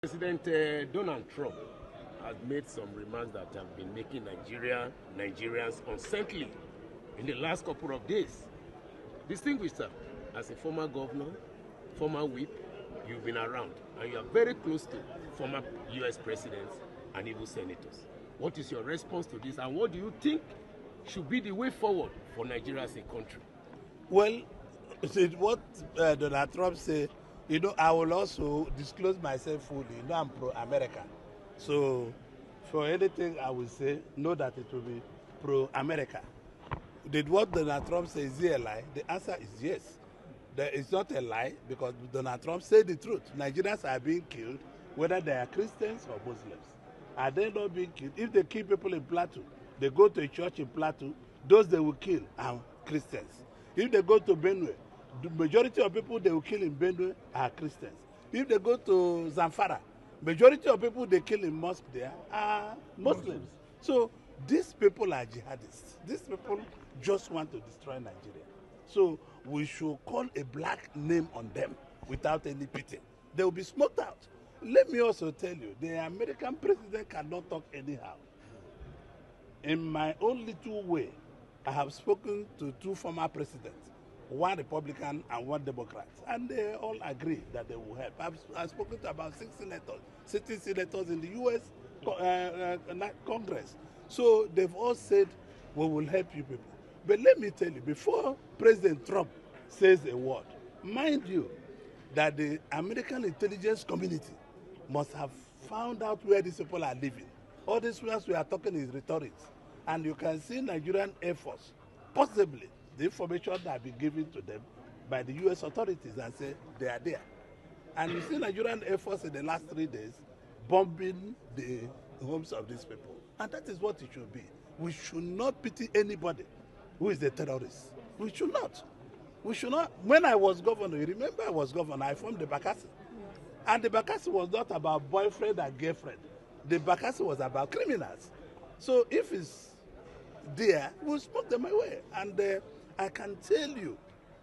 President Donald Trump has made some remarks that have been making Nigerians unsettly in the last couple of days. Distinguished sir, as a former governor, former whip, you've been around and you are very close to former US presidents and even senators. What is your response to this and what do you think should be the way forward for Nigeria as a country? Well, what Donald Trump said, I will also disclose myself fully. I'm pro-America. So, for anything I will say, know that it will be pro-America. Did what Donald Trump say, is he a lie? The answer is yes. It's not a lie because Donald Trump said the truth. Nigerians are being killed, whether they are Christians or Muslims. Are they not being killed? If they kill people in Plateau, they go to a church in Plateau, those they will kill are Christians. If they go to Benue, the majority of people they will kill in Benue are Christians. If they go to Zamfara, majority of people they kill in mosque there are Muslims. So these people are jihadists. These people just want to destroy Nigeria. So we should call a black name on them without any pity. They will be smoked out. Let me also tell you, the American president cannot talk anyhow. In my own little way, I have spoken to two former presidents, one Republican and one Democrat, and they all agree that they will help. I've spoken to about 6 senators, sitting senators in the U.S. Congress. So they've all said, we will help you people. But let me tell you, before President Trump says a word, mind you that the American intelligence community must have found out where these people are living. All these words we are talking is rhetoric. And you can see Nigerian Air Force, possibly the information that have been given to them by the U.S. authorities and say they are there. And you see Nigerian Air Force in the last 3 days bombing the homes of these people. And that is what it should be. We should not pity anybody who is a terrorist. We should not. We should not. When I was governor, you remember I was governor, I formed the Bakassi. And the Bakassi was not about boyfriend and girlfriend. The Bakassi was about criminals. So if it's there, we'll smoke them away. And I can tell you,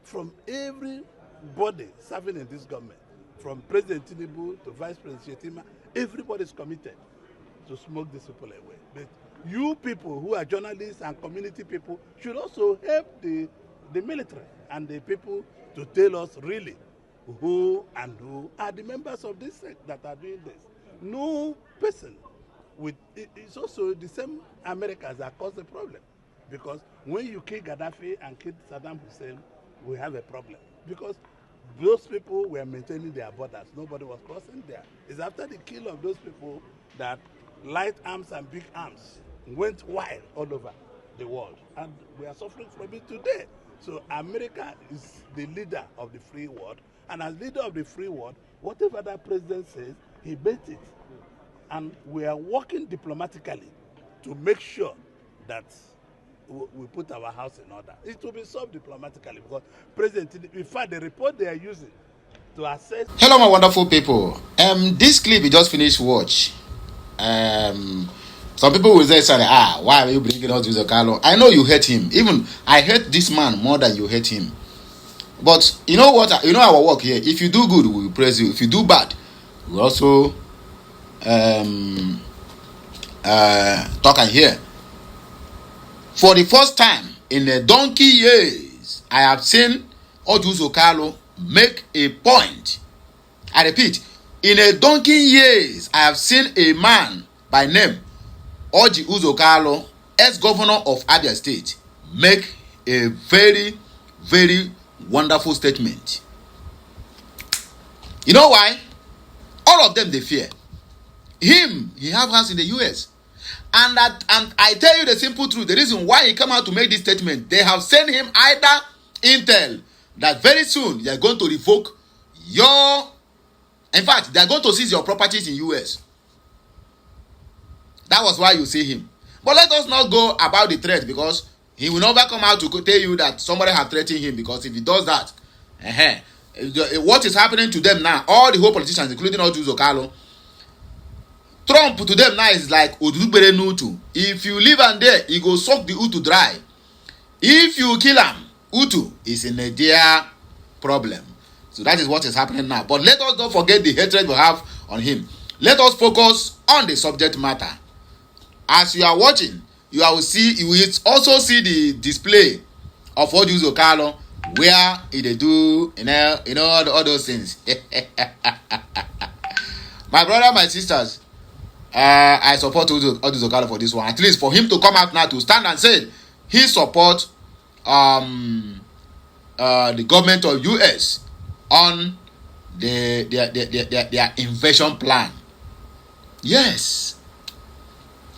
from everybody serving in this government, from President Tinubu to Vice President Shetima, everybody is committed to smoke these people away. But you people who are journalists and community people should also help the military and the people to tell us really who are the members of this sect that are doing this. No person it's also the same Americans that caused the problem. Because when you kill Gaddafi and kill Saddam Hussein, we have a problem. Because those people were maintaining their borders. Nobody was crossing there. It's after the kill of those people that light arms and big arms went wild all over the world. And we are suffering from it today. So America is the leader of the free world. And as leader of the free world, whatever that president says, he meant it. And we are working diplomatically to make sure that we put our house in order. It will be solved diplomatically because in fact, the report they are using to assess. Hello, my wonderful people. This clip we just finished watch. Some people will say, why are you bringing us Uzor Kalu? I know you hate him. Even I hate this man more than you hate him. But you know what? You know our work here. If you do good, we will praise you. If you do bad, we also talk and hear. For the first time in a donkey years, I have seen Uzor Kalu make a point. I repeat, in a donkey years, I have seen a man by name Orji Uzor Kalu, ex-governor of Abia State, make a very, very wonderful statement. You know why? All of them they fear him. He have hands in the US, and I tell you the simple truth. The reason why he come out to make this statement, they have sent him either intel that very soon they are going to revoke your. In fact, they are going to seize your properties in US. That was why you see him. But let us not go about the threat because he will never come out to tell you that somebody have threatened him. Because if he does that, what is happening to them now, all the whole politicians, including Uzor Kalu, Trump to them now is like Odudubere Nutu. If you leave and there, he go suck the Utu dry. If you kill him, Utu is in a dear problem. So that is what is happening now. But let us not forget the hatred we have on him. let us focus on the subject matter. As you are watching, you will also see the display of Orji Uzor where they do all those things. My brother, my sisters, I support Orji Uzor for this one. At least for him to come out now to stand and say he support the government of US on their invasion plan. Yes,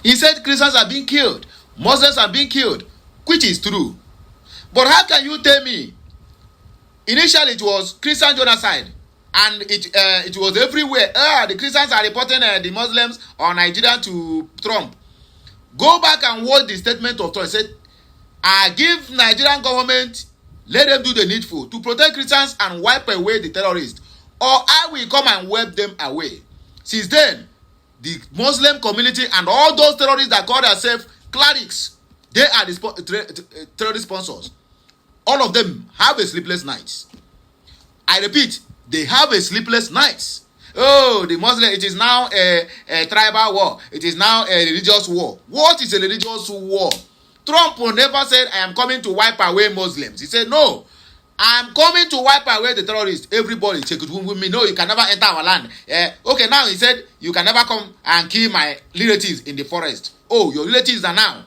he said Christians are being killed, Muslims are being killed, which is true. But how can you tell me initially it was Christian genocide and it was everywhere? The Christians are reporting the Muslims or Nigeria to Trump. Go back and watch the statement of Trump. He said, I give Nigerian government, let them do the needful to protect Christians and wipe away the terrorists, or I will come and wipe them away. Since then, the Muslim community and all those terrorists that call themselves clerics, they are the terrorist sponsors. All of them have a sleepless night. I repeat, they have a sleepless night. Oh, the Muslim, it is now a tribal war. It is now a religious war. What is a religious war? Trump will never said, I am coming to wipe away Muslims. He said, no, I am coming to wipe away the terrorists. Everybody, check it with me. No, you can never enter our land. Okay, now he said, you can never come and kill my relatives in the forest. Oh, your relatives are now.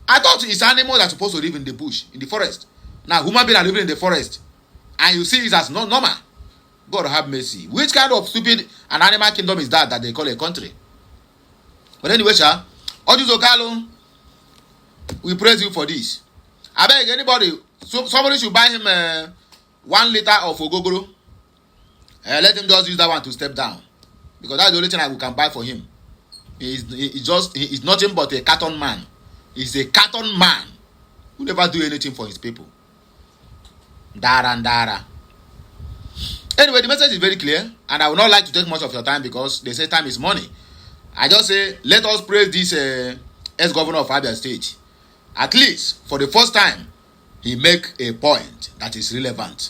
I thought it's animals that are supposed to live in the bush, in the forest. Now, human beings are living in the forest. And you see it as not normal. God have mercy. Which kind of stupid and animal kingdom is that they call a country? But anyway, sir, Orji Uzor, we praise you for this. I beg anybody, somebody should buy him 1 liter of ogogoro. Let him just use that one to step down. Because that's the only thing I can buy for him. He's nothing but a carton man. He's a carton man who never do anything for his people. Dara. Anyway, the message is very clear, and I would not like to take much of your time because they say time is money. I just say, let us praise this ex-governor of Abia State. At least, for the first time, he make a point that is relevant.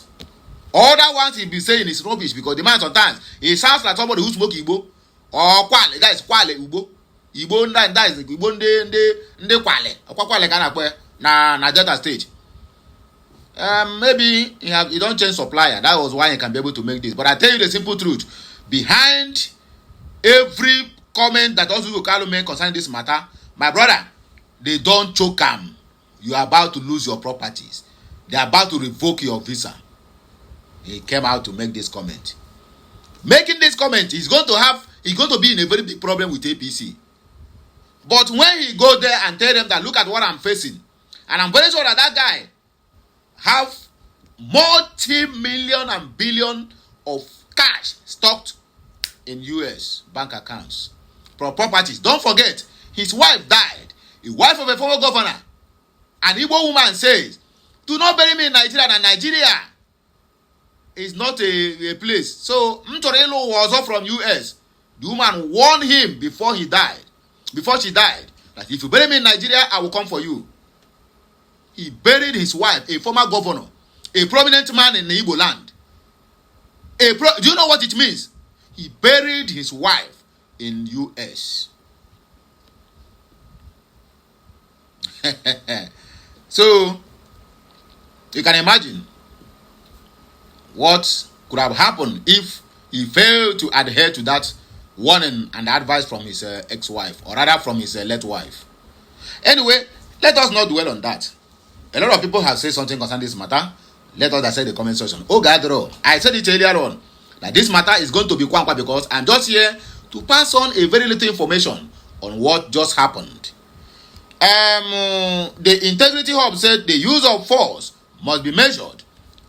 Other ones he be saying is rubbish because the man sometimes, he sounds like somebody who smoke Igbo. Or Kwale, that is Kwale Igbo. Igbo, that is Igbo, nde Kwale. Kwale kana kwe na Delta State. Maybe he don't change supplier. That was why he can be able to make this. But I tell you the simple truth. Behind every comment that Orji Uzor made concerning this matter, my brother, they don't choke him. You are about to lose your properties. They are about to revoke your visa. He came out to make this comment. Making this comment, he's going to be in a very big problem with APC. But when he go there and tell them that look at what I'm facing, and I'm very sure that guy have multi-million and billion of cash stocked in US bank accounts for properties. Don't forget, his wife died. The wife of a former governor. An Igbo woman says, do not bury me in Nigeria, and Nigeria is not a place. So, Mtorelo was off from US. The woman warned him before she died, that if you bury me in Nigeria, I will come for you. He buried his wife, a former governor, a prominent man in the Igbo land. Do you know what it means? He buried his wife in US. So, you can imagine what could have happened if he failed to adhere to that warning and advice from his ex-wife, or rather from his late wife. Anyway, let us not dwell on that. A lot of people have said something concerning this matter. Let us say the comment section. Oh God, I said it earlier on that this matter is going to be quankwa because I'm just here to pass on a very little information on what just happened. The Integrity Hub said the use of force must be measured,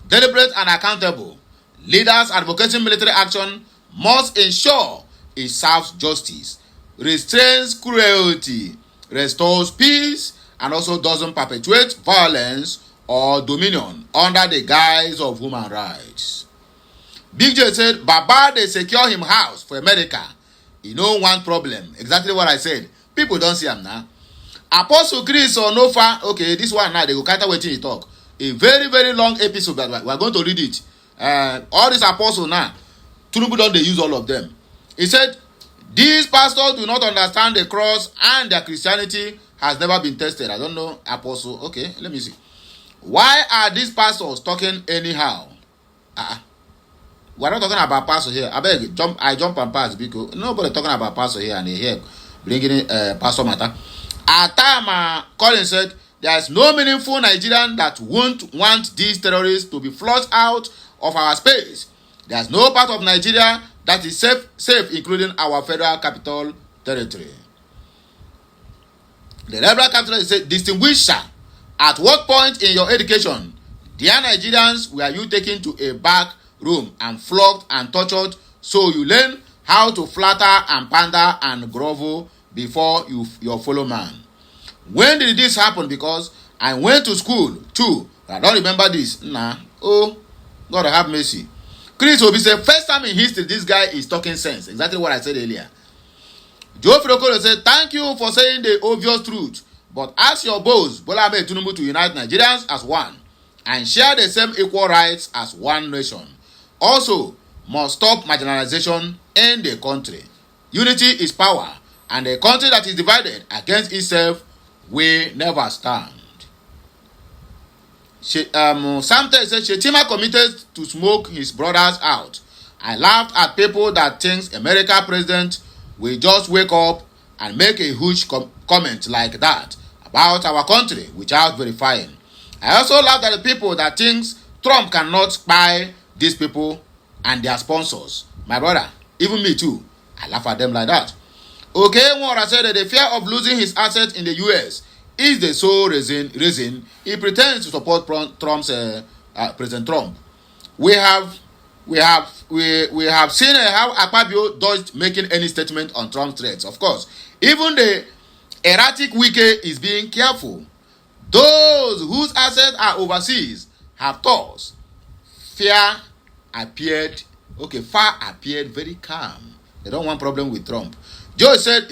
deliberate and accountable. Leaders advocating military action must ensure it serves justice, restrains cruelty, restores peace, and also doesn't perpetuate violence or dominion under the guise of human rights. Big J said, Baba, they secure him house for America. He no one problem. Exactly what I said. People don't see him now. Apostle Chris or no far. Okay, this one now, they go kind of waiting to talk. A very, very long episode, but we're going to read it. All these apostles now, Tunubu don't they use all of them. He said, These pastors do not understand the cross, and their Christianity has never been tested. I don't know, Apostle. Okay, let me see. Why are these pastors talking anyhow? We're not talking about pastor here. I jump and pass because nobody talking about pastor here, and they here bringing in pastor matter. Atama Collins said, there is no meaningful Nigerian that won't want these terrorists to be flushed out of our space. There is no part of Nigeria that is safe, including our federal capital territory. The liberal capital is a distinguished. At what point in your education, dear Nigerians, were you taken to a back room and flogged and tortured so you learn how to flatter and pander and grovel before your fellow man? When did this happen? Because I went to school too, but I don't remember this. Oh, God have mercy. Chris Obi said, first time in history this guy is talking sense. Exactly what I said earlier. Joe Frokolo said, thank you for saying the obvious truth, but ask your boss Bola Ahmed Tinubu to unite Nigerians as one and share the same equal rights as one nation. Also, must stop marginalization in the country. Unity is power, and a country that is divided against itself will never stand. Samte said, Shetima committed to smoke his brothers out. I laughed at people that thinks America president will just wake up and make a huge comment like that about our country without verifying. I also laughed at the people that thinks Trump cannot spy these people and their sponsors. My brother, even me too. I laugh at them like that. Okay, Mwara said that the fear of losing his assets in the US is the sole reason he pretends to support President Trump. We have seen how Akpabio dodged making any statement on Trump's threats. Of course, even the erratic Wike is being careful. Those whose assets are overseas have thoughts. Far appeared very calm. They don't want problem with Trump. Joe said,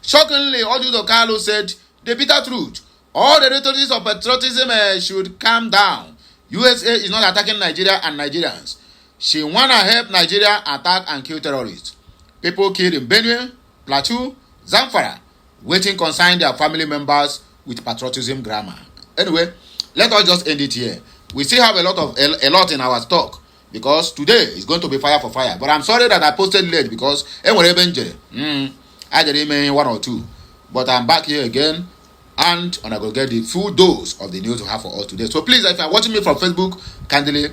shockingly, Orji Carlo said the bitter truth. All the rhetorics of patriotism should calm down. USA is not attacking Nigeria and Nigerians. She wanna help Nigeria attack and kill terrorists. People killed in Benue, Plateau, Zamfara, waiting concern their family members with patriotism grammar. Anyway, let us just end it here. We still have a lot in our stock because today is going to be fire for fire. But I'm sorry that I posted late because I didn't one or two. But I'm back here again and I will get the full dose of the news we have for us today. So please, if you are watching me from Facebook, kindly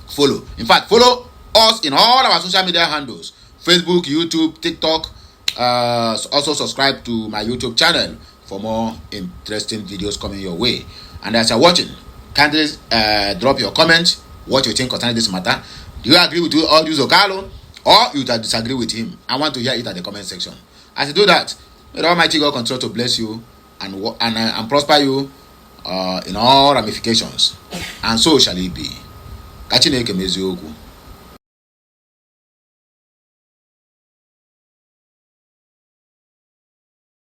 follow. In fact, follow us in all our social media handles. Facebook, YouTube, TikTok. Also subscribe to my YouTube channel for more interesting videos coming your way. And as you're watching, kindly drop your comment, what you think concerning this matter. Do you agree with Uzor Carlo or you disagree with him? I want to hear it at the comment section. As you do that, may the Almighty God continue to bless you and prosper you in all ramifications. And so shall it be. Kachineke meziokwu.